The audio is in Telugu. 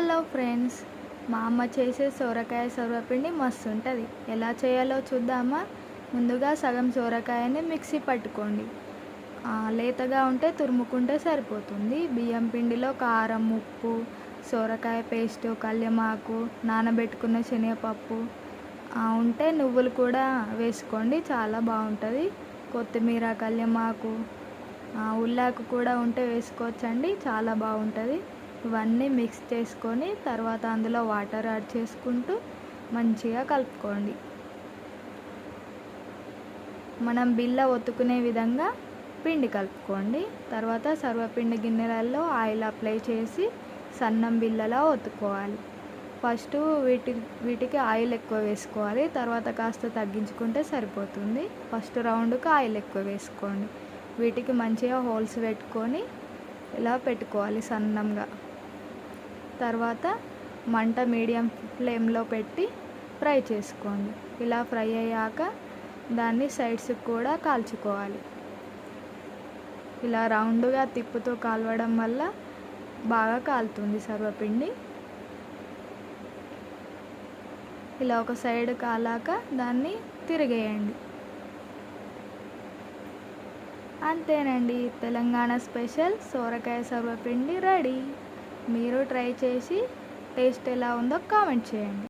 హలో ఫ్రెండ్స్, మా అమ్మ చేసే సొరకాయ సర్వపిండి మస్తు ఉంటుంది. ఎలా చేయాలో చూద్దామా? ముందుగా సగం సొరకాయని మిక్సీ పట్టుకోండి. లేతగా ఉంటే తురుముకుంటే సరిపోతుంది. బియ్యం పిండిలో కారం, ఉప్పు, సొరకాయ పేస్టు, కల్యమాకు, నానబెట్టుకున్న శనగపప్పు, ఉంటే నువ్వులు కూడా వేసుకోండి, చాలా బాగుంటుంది. కొత్తిమీర, కల్యమాకు, ఉల్లాకు కూడా ఉంటే వేసుకోవచ్చండి, చాలా బాగుంటుంది. ఇవన్నీ మిక్స్ చేసుకొని తర్వాత అందులో వాటర్ యాడ్ చేసుకుంటూ మంచిగా కలుపుకోండి. మనం బిళ్ళ ఒత్తుకునే విధంగా పిండి కలుపుకోండి. తర్వాత సర్వపిండి గిన్నెలలో ఆయిల్ అప్లై చేసి సన్నం బిళ్ళలా ఒత్తుకోవాలి. ఫస్ట్ వీటికి ఆయిల్ ఎక్కువ వేసుకోవాలి, తర్వాత కాస్త తగ్గించుకుంటే సరిపోతుంది. ఫస్ట్ రౌండ్కి ఆయిల్ ఎక్కువ వేసుకోండి. వీటికి మంచిగా హోల్స్ పెట్టుకొని ఇలా పెట్టుకోవాలి సన్నంగా. తర్వాత మంట మీడియం ఫ్లేమ్లో పెట్టి ఫ్రై చేసుకోండి. ఇలా ఫ్రై అయ్యాక దాన్ని సైడ్స్కి కూడా కాల్చుకోవాలి. ఇలా రౌండ్గా తిప్పుతూ కాలవడం వల్ల బాగా కాలుతుంది సర్వపిండి. ఇలా ఒక సైడ్ కాలాక దాన్ని తిరిగేయండి. అంతేనండి, తెలంగాణ స్పెషల్ సొరకాయ సర్వపిండి రెడీ. మీరు ట్రై చేసి టేస్ట్ ఎలా ఉందో కామెంట్ చేయండి.